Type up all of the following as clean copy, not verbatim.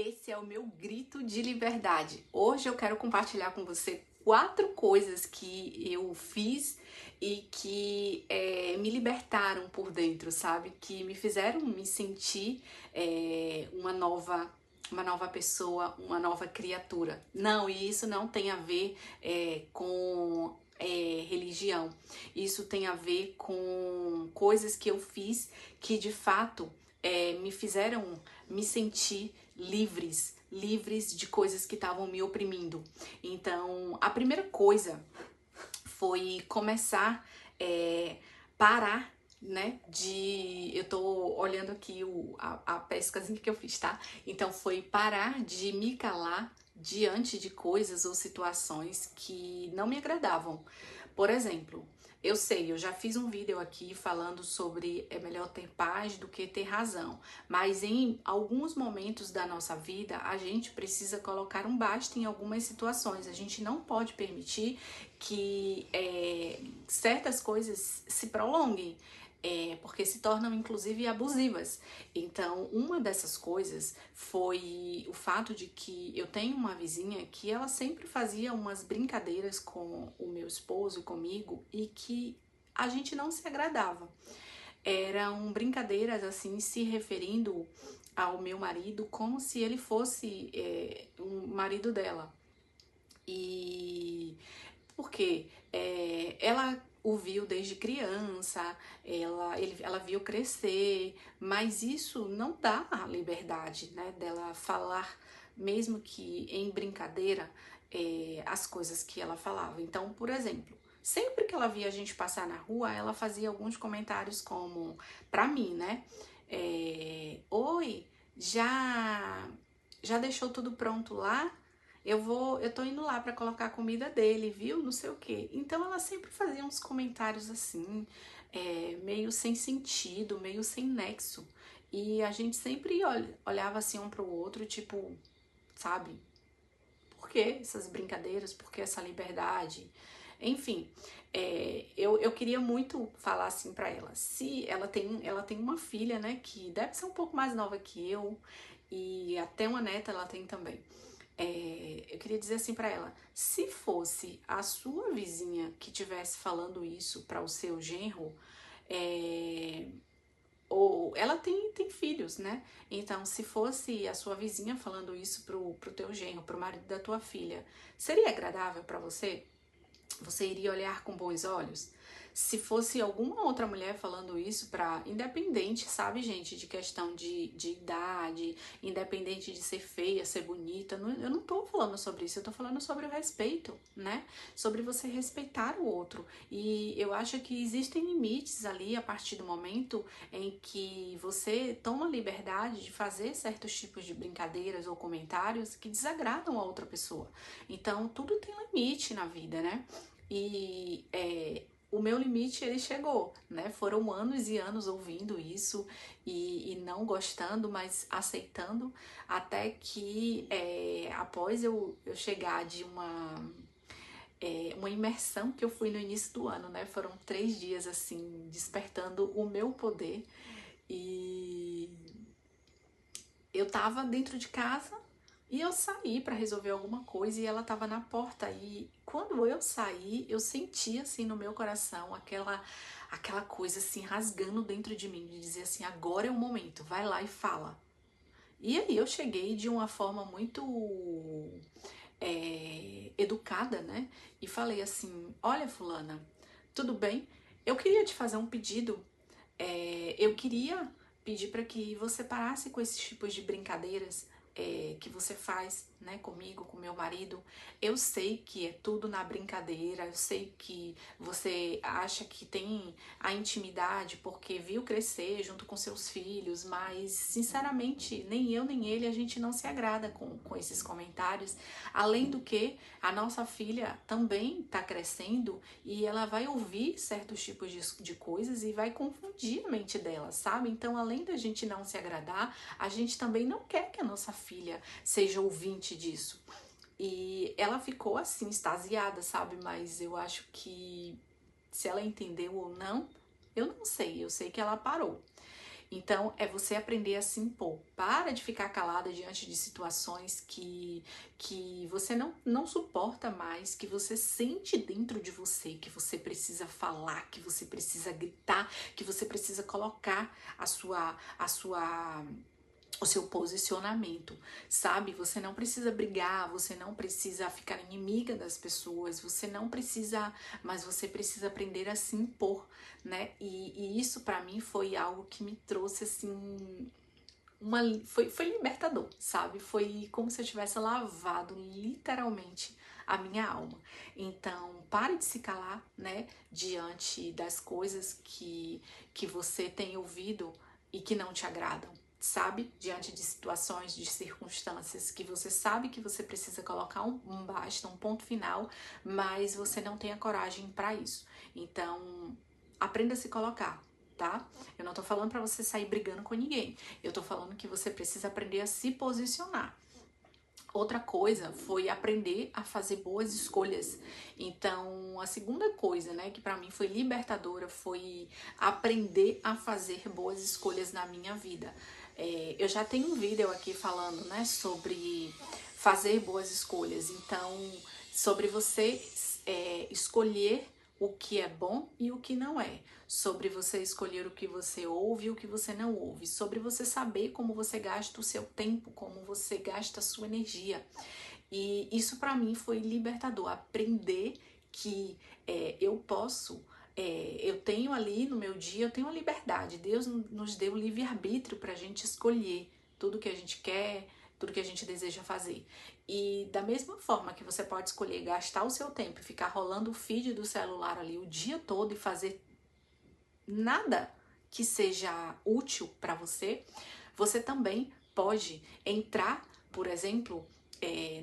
Esse é o meu grito de liberdade. Hoje eu quero compartilhar com você 4 coisas que eu fiz e que me libertaram por dentro, sabe? Que me fizeram me sentir uma nova pessoa, uma nova criatura. Não, e isso não tem a ver com religião. Isso tem a ver com coisas que eu fiz que de fato me fizeram me sentir livres de coisas que estavam me oprimindo. Então, a primeira coisa foi começar parar, né, eu tô olhando aqui a pescazinha que eu fiz, tá? Então foi parar de me calar diante de coisas ou situações que não me agradavam. Por exemplo, eu sei, eu já fiz um vídeo aqui falando sobre é melhor ter paz do que ter razão, mas em alguns momentos da nossa vida a gente precisa colocar um basta em algumas situações. A gente não pode permitir que certas coisas se prolonguem. Porque se tornam inclusive abusivas. Então, uma dessas coisas foi o fato de que eu tenho uma vizinha que ela sempre fazia umas brincadeiras com o meu esposo e comigo e que a gente não se agradava. Eram brincadeiras assim, se referindo ao meu marido como se ele fosse um marido dela. E porque ela o viu desde criança, ela viu crescer, mas isso não dá a liberdade, né, dela falar, mesmo que em brincadeira, as coisas que ela falava. Então, por exemplo, sempre que ela via a gente passar na rua, ela fazia alguns comentários como, pra mim, né, oi, já deixou tudo pronto lá? Eu tô indo lá para colocar a comida dele, viu? Não sei o quê. Então ela sempre fazia uns comentários assim, meio sem sentido, meio sem nexo. E a gente sempre olhava assim um pro outro, tipo, sabe? Por que essas brincadeiras? Por que essa liberdade? Enfim, eu queria muito falar assim pra ela. Se ela tem uma filha, né, que deve ser um pouco mais nova que eu, e até uma neta ela tem também. Eu queria dizer assim pra ela, se fosse a sua vizinha que tivesse falando isso para o seu genro, é, ou ela tem filhos, né? Então, se fosse a sua vizinha falando isso pro teu genro, pro marido da tua filha, seria agradável para você? Você iria olhar com bons olhos? Se fosse alguma outra mulher falando isso para independente, sabe, gente, de questão de idade, independente de ser feia, ser bonita, eu não tô falando sobre isso, eu tô falando sobre o respeito, né? Sobre você respeitar o outro. E eu acho que existem limites ali a partir do momento em que você toma a liberdade de fazer certos tipos de brincadeiras ou comentários que desagradam a outra pessoa. Então, tudo tem limite na vida, né? E o meu limite ele chegou, né? Foram anos e anos ouvindo isso e não gostando, mas aceitando, até que após eu chegar de uma imersão que eu fui no início do ano, né? Foram 3 dias assim, despertando o meu poder e eu tava dentro de casa e eu saí para resolver alguma coisa e ela tava na porta. E quando eu saí, eu senti assim no meu coração aquela coisa assim rasgando dentro de mim, de dizer assim, agora é o momento, vai lá e fala. E aí eu cheguei de uma forma muito educada, né? E falei assim, olha fulana, tudo bem? Eu queria te fazer um pedido. Eu queria pedir para que você parasse com esses tipos de brincadeiras que você faz, né, comigo, com meu marido. Eu sei que é tudo na brincadeira, eu sei que você acha que tem a intimidade porque viu crescer junto com seus filhos, mas sinceramente nem eu nem ele a gente não se agrada com esses comentários. Além do que a nossa filha também está crescendo e ela vai ouvir certos tipos de coisas e vai confundir a mente dela, sabe? Então, além da gente não se agradar, a gente também não quer que a nossa filha seja ouvinte disso. E ela ficou assim, extasiada, sabe? Mas eu acho que se ela entendeu ou não, eu não sei. Eu sei que ela parou. Então, é você aprender a se impor. Para de ficar calada diante de situações que você não suporta mais, que você sente dentro de você, que você precisa falar, que você precisa gritar, que você precisa colocar o seu posicionamento, sabe? Você não precisa brigar, você não precisa ficar inimiga das pessoas, você não precisa, mas você precisa aprender a se impor, né? E isso pra mim foi algo que me trouxe assim foi libertador, sabe? Foi como se eu tivesse lavado literalmente a minha alma. Então, pare de se calar, né, diante das coisas que você tem ouvido e que não te agradam, sabe? Diante de situações, de circunstâncias que você sabe que você precisa colocar um basta, um ponto final, mas você não tem a coragem para isso. Então, aprenda a se colocar, tá? Eu não tô falando pra você sair brigando com ninguém. Eu tô falando que você precisa aprender a se posicionar. Outra coisa foi aprender a fazer boas escolhas. Então, a segunda coisa, né, que pra mim foi libertadora foi aprender a fazer boas escolhas na minha vida. Eu já tenho um vídeo aqui falando, né, sobre fazer boas escolhas. Então, sobre você escolher o que é bom e o que não é, sobre você escolher o que você ouve e o que você não ouve, sobre você saber como você gasta o seu tempo, como você gasta a sua energia. E isso para mim foi libertador, aprender que eu posso, eu tenho ali no meu dia, eu tenho a liberdade, Deus nos deu o livre-arbítrio para a gente escolher tudo que a gente quer, tudo que a gente deseja fazer. E da mesma forma que você pode escolher gastar o seu tempo e ficar rolando o feed do celular ali o dia todo e fazer nada que seja útil para você, você também pode entrar, por exemplo,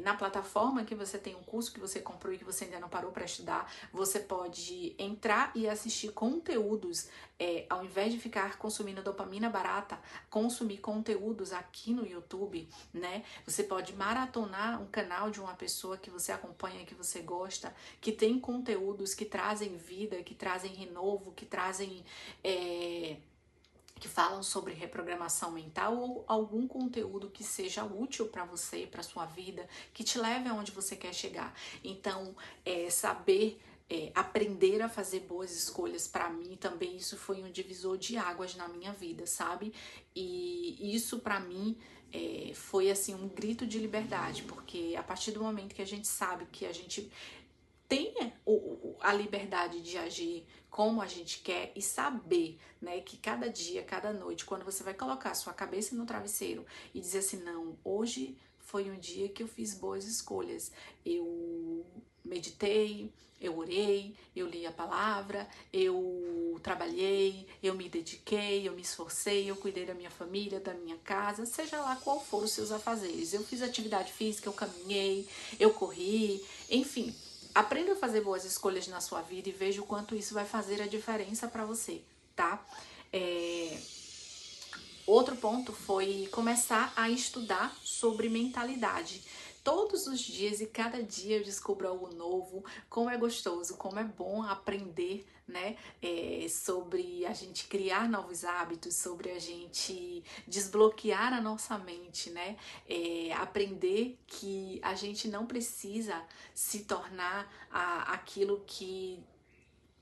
na plataforma que você tem um curso que você comprou e que você ainda não parou para estudar, você pode entrar e assistir conteúdos, ao invés de ficar consumindo dopamina barata, consumir conteúdos aqui no YouTube, né? Você pode maratonar um canal de uma pessoa que você acompanha, que você gosta, que tem conteúdos que trazem vida, que trazem renovo, que trazem que falam sobre reprogramação mental ou algum conteúdo que seja útil para você, para sua vida, que te leve aonde você quer chegar. Então, saber aprender a fazer boas escolhas, para mim também isso foi um divisor de águas na minha vida, sabe? E isso para mim foi assim um grito de liberdade, porque a partir do momento que a gente sabe que a gente tenha a liberdade de agir como a gente quer e saber, né, que cada dia, cada noite, quando você vai colocar a sua cabeça no travesseiro e dizer assim, não, hoje foi um dia que eu fiz boas escolhas, eu meditei, eu orei, eu li a palavra, eu trabalhei, eu me dediquei, eu me esforcei, eu cuidei da minha família, da minha casa, seja lá qual for os seus afazeres. Eu fiz atividade física, eu caminhei, eu corri, enfim. Aprenda a fazer boas escolhas na sua vida e veja o quanto isso vai fazer a diferença para você, tá? Outro ponto foi começar a estudar sobre mentalidade. Todos os dias e cada dia eu descubro algo novo, como é gostoso, como é bom aprender, né, sobre a gente criar novos hábitos, sobre a gente desbloquear a nossa mente, né, aprender que a gente não precisa se tornar aquilo que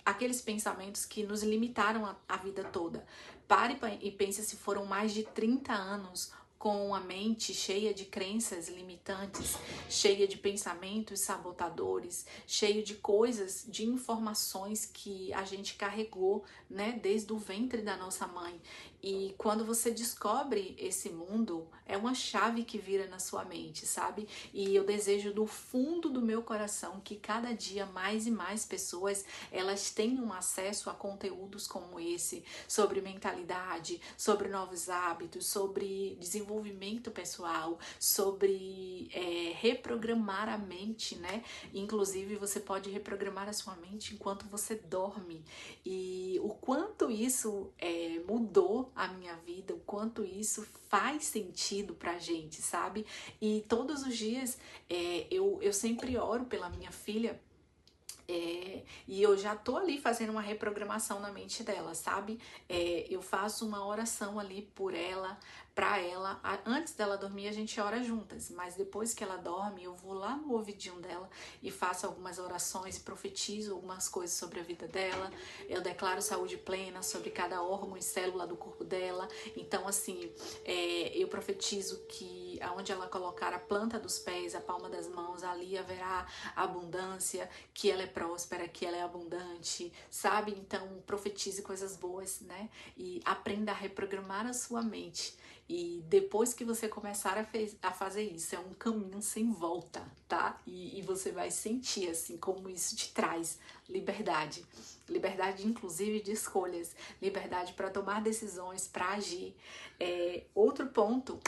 aqueles pensamentos que nos limitaram a vida toda. Pare e pense se foram mais de 30 anos com a mente cheia de crenças limitantes, cheia de pensamentos sabotadores, cheio de coisas, de informações que a gente carregou, né, desde o ventre da nossa mãe. E quando você descobre esse mundo, é uma chave que vira na sua mente, sabe? E eu desejo do fundo do meu coração que cada dia mais e mais pessoas elas tenham acesso a conteúdos como esse, sobre mentalidade, sobre novos hábitos, sobre desenvolvimento pessoal, sobre reprogramar a mente, né? Inclusive, você pode reprogramar a sua mente enquanto você dorme. E o quanto isso mudou a minha vida, o quanto isso faz sentido pra gente, sabe? E todos os dias eu sempre oro pela minha filha E eu já tô ali fazendo uma reprogramação na mente dela, sabe? Eu faço uma oração ali por ela, pra ela. Antes dela dormir, a gente ora juntas, mas depois que ela dorme, eu vou lá no ouvidinho dela e faço algumas orações, profetizo algumas coisas sobre a vida dela. Eu declaro saúde plena sobre cada órgão e célula do corpo dela. Então, assim, eu profetizo que aonde ela colocar a planta dos pés, a palma das mãos, ali haverá abundância, que ela é próspera, que ela é abundante, sabe? Então, profetize coisas boas, né? E aprenda a reprogramar a sua mente. E depois que você começar a fazer isso, é um caminho sem volta, tá? E você vai sentir, assim, como isso te traz liberdade. Liberdade, inclusive, de escolhas. Liberdade para tomar decisões, para agir. Outro ponto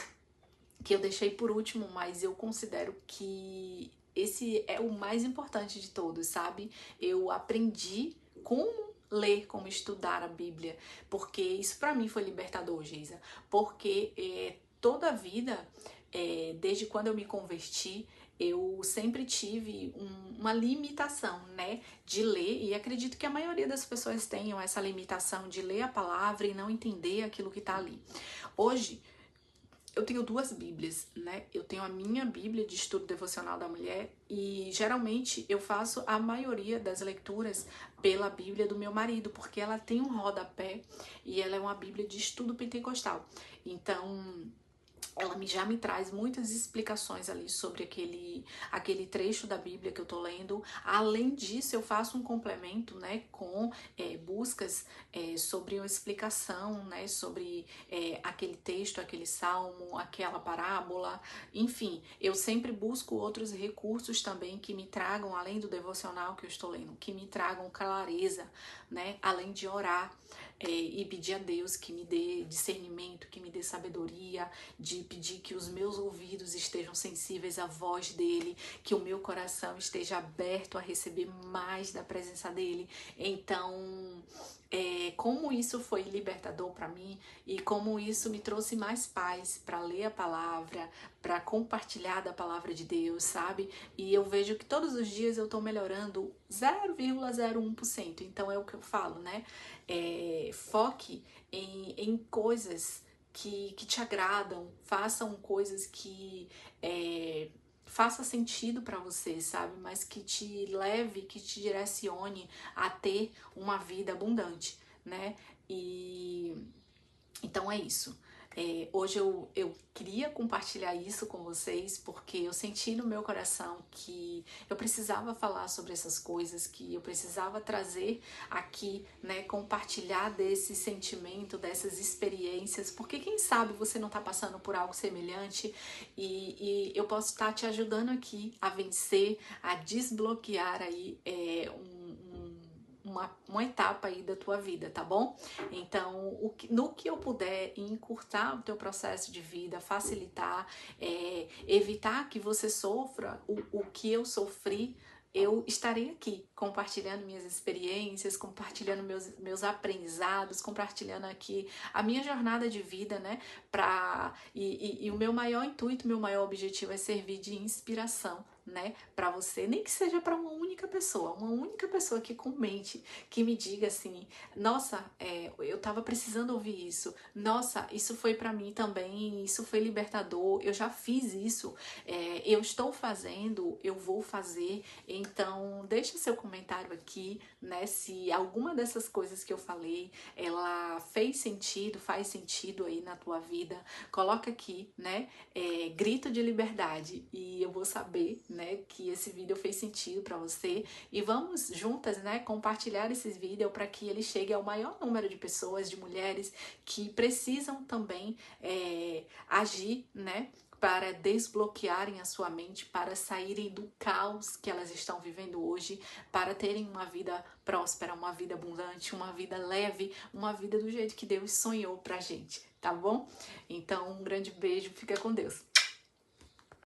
que eu deixei por último, mas eu considero que esse é o mais importante de todos, sabe? Eu aprendi como ler, como estudar a Bíblia, porque isso para mim foi libertador, Geisa, porque toda a vida, desde quando eu me converti, eu sempre tive uma limitação, né, de ler, e acredito que a maioria das pessoas tenham essa limitação de ler a palavra e não entender aquilo que tá ali. Hoje, eu tenho duas Bíblias, né? Eu tenho a minha Bíblia de estudo devocional da mulher e geralmente eu faço a maioria das leituras pela Bíblia do meu marido, porque ela tem um rodapé e ela é uma Bíblia de estudo pentecostal. Então, ela já me traz muitas explicações ali sobre aquele trecho da Bíblia que eu tô lendo. Além disso, eu faço um complemento, né, com buscas sobre uma explicação, né, sobre aquele texto, aquele salmo, aquela parábola. Enfim, eu sempre busco outros recursos também que me tragam, além do devocional que eu estou lendo, que me tragam clareza, né, além de orar. E pedir a Deus que me dê discernimento, que me dê sabedoria, de pedir que os meus ouvidos estejam sensíveis à voz dele, que o meu coração esteja aberto a receber mais da presença dele. Então, como isso foi libertador para mim e como isso me trouxe mais paz para ler a palavra, para compartilhar da palavra de Deus, sabe? E eu vejo que todos os dias eu tô melhorando 0,01%. Então é o que eu falo, né? Foque em coisas que te agradam, façam coisas que faça sentido para você, sabe? Mas que te leve, que te direcione a ter uma vida abundante, né? E então é isso. Hoje eu queria compartilhar isso com vocês porque eu senti no meu coração que eu precisava falar sobre essas coisas, que eu precisava trazer aqui, né, compartilhar desse sentimento, dessas experiências, porque quem sabe você não está passando por algo semelhante e eu posso estar te ajudando aqui a vencer, a desbloquear aí uma etapa aí da tua vida, tá bom? Então, no que eu puder encurtar o teu processo de vida, facilitar, evitar que você sofra o que eu sofri, eu estarei aqui compartilhando minhas experiências, compartilhando meus aprendizados, compartilhando aqui a minha jornada de vida, né? E o meu maior intuito, meu maior objetivo é servir de inspiração, né, para você, nem que seja para uma única pessoa que comente, que me diga assim, nossa, eu tava precisando ouvir isso, nossa, isso foi para mim também, isso foi libertador, eu já fiz isso, eu estou fazendo, eu vou fazer. Então deixa seu comentário aqui, né, se alguma dessas coisas que eu falei, ela fez sentido, faz sentido aí na tua vida, coloca aqui, né, grito de liberdade e eu vou saber, né, que esse vídeo fez sentido para você e vamos juntas, né, compartilhar esses vídeos para que ele chegue ao maior número de pessoas, de mulheres que precisam também agir, né, para desbloquearem a sua mente, para saírem do caos que elas estão vivendo hoje, para terem uma vida próspera, uma vida abundante, uma vida leve, uma vida do jeito que Deus sonhou pra gente, tá bom? Então, um grande beijo, fica com Deus.